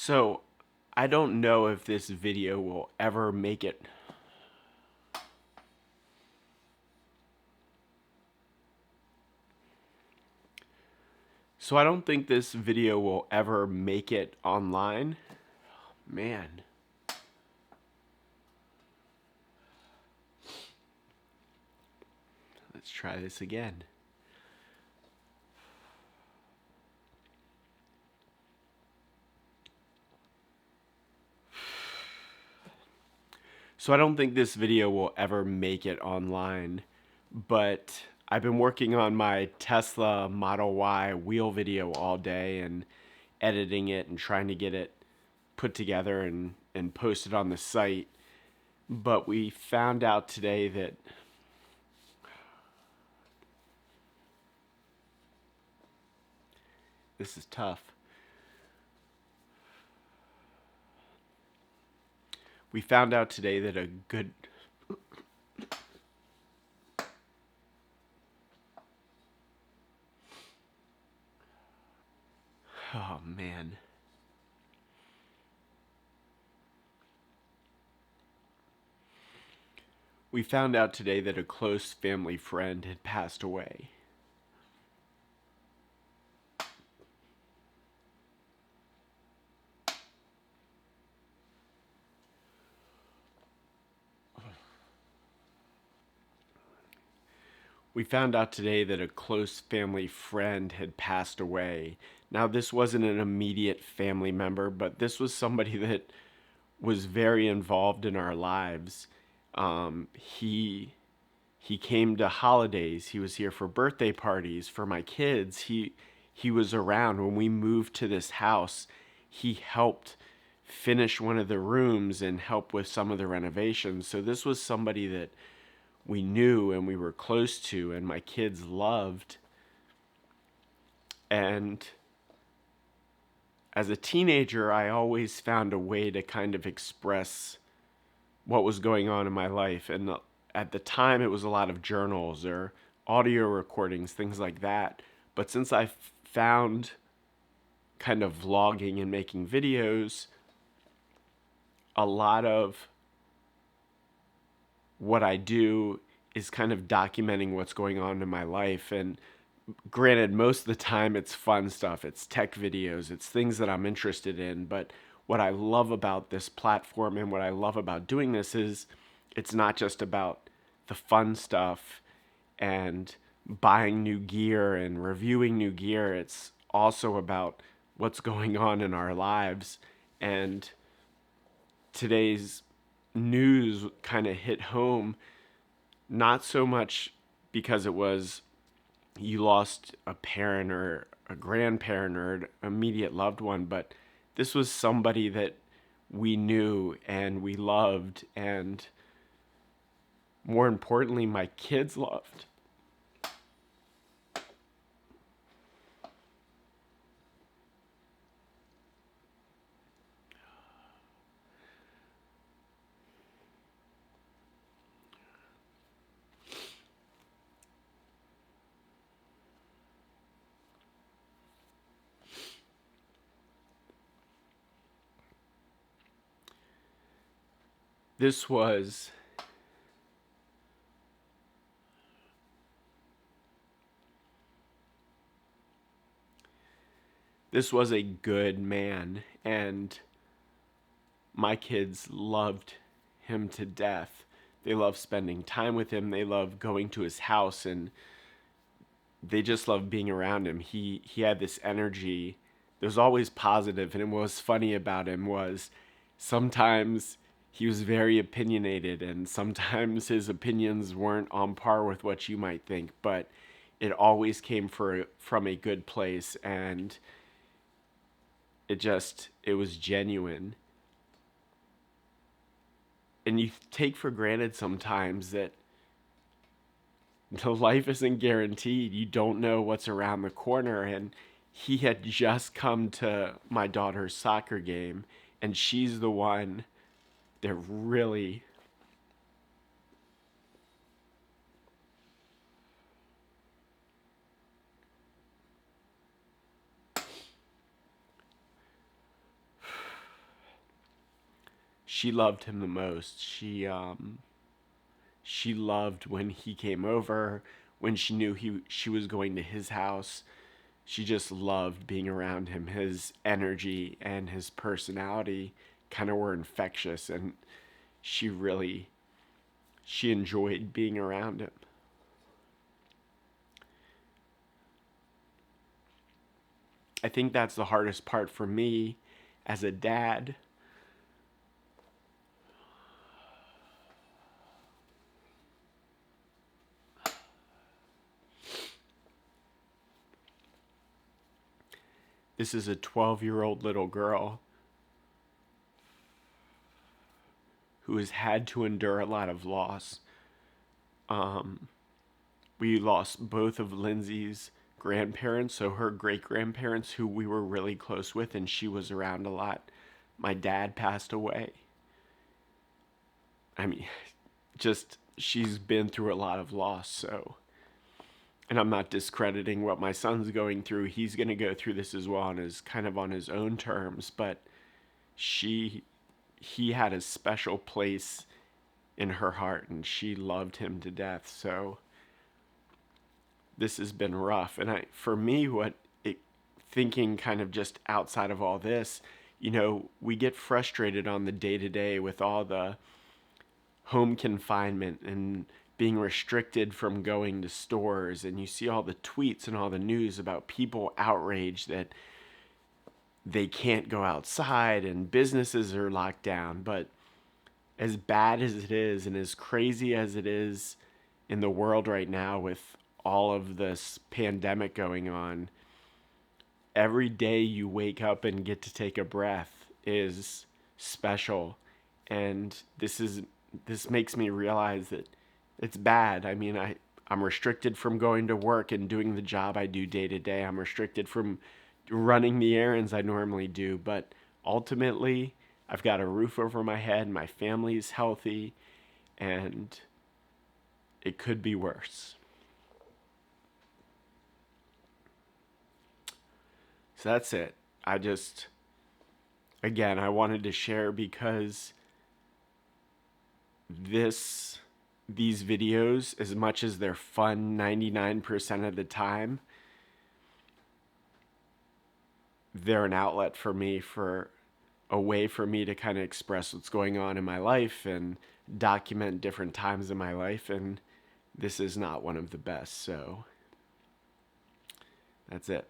So, I don't know if this video will ever make it. So, I don't think this video will ever make it online. Man. Let's try this again. So, I don't think this video will ever make it online, but I've been working on my Tesla Model Y wheel video all day and editing it and trying to get it put together and posted on the site. But we found out today that this is tough. We found out today that a good. Oh, man. We found out today that a close family friend had passed away. We found out today that a close family friend had passed away. Now, this wasn't an immediate family member, but this was somebody that was very involved in our lives. He came to holidays. He was here for birthday parties for my kids. He was around when we moved to this house. He helped finish one of the rooms and help with some of the renovations. So this was somebody that we knew and we were close to and my kids loved. And as a teenager, I always found a way to kind of express what was going on in my life. And at the time, it was a lot of journals or audio recordings, things like that. But since I found kind of vlogging and making videos, a lot of what I do is kind of documenting what's going on in my life. And granted, most of the time it's fun stuff, it's tech videos, it's things that I'm interested in. But what I love about this platform and what I love about doing this is it's not just about the fun stuff and buying new gear and reviewing new gear. It's also about what's going on in our lives. And today's news kind of hit home, not so much because it was you lost a parent or a grandparent or an immediate loved one, but this was somebody that we knew and we loved, and more importantly, my kids loved. This was this was a good man, and my kids loved him to death. They love spending time with him. They love going to his house, and they just loved being around him. He had this energy. It was always positive, and what was funny about him was sometimes he was very opinionated, and sometimes his opinions weren't on par with what you might think, but it always came from a good place, and it was genuine. And you take for granted sometimes that the life isn't guaranteed. You don't know what's around the corner. And he had just come to my daughter's soccer game, and she's the one that really. she loved him the most. She loved when he came over, when she knew she was going to his house. She just loved being around him. His energy and his personality kind of were infectious, and she really she enjoyed being around him. I think that's the hardest part for me as a dad. This is a 12-year-old little girl who has had to endure a lot of loss. Um, we lost both of Lindsay's grandparents, so her great grandparents, who we were really close with, and she was around a lot. My dad passed away. I mean, just she's been through a lot of loss, so. And I'm not discrediting what my son's going through. He's going to go through this as well, and is kind of on his own terms, but she he had a special place in her heart, and she loved him to death. So this has been rough. And for me, thinking kind of just outside of all this, we get frustrated on the day to day with all the home confinement and being restricted from going to stores, and you see all the tweets and all the news about people outraged that they can't go outside and businesses are locked down. But as bad as it is and as crazy as it is in the world right now with all of this pandemic going on, every day you wake up and get to take a breath is special. And this makes me realize that it's bad. I mean, I'm restricted from going to work and doing the job I do day to day. I'm restricted from running the errands I normally do, but ultimately, I've got a roof over my head, my family's healthy, and it could be worse. So that's it. Again, I wanted to share because this these videos, as much as they're fun 99% of the time, they're an outlet for me, for a way for me to kind of express what's going on in my life and document different times in my life. And this is not one of the best. So that's it.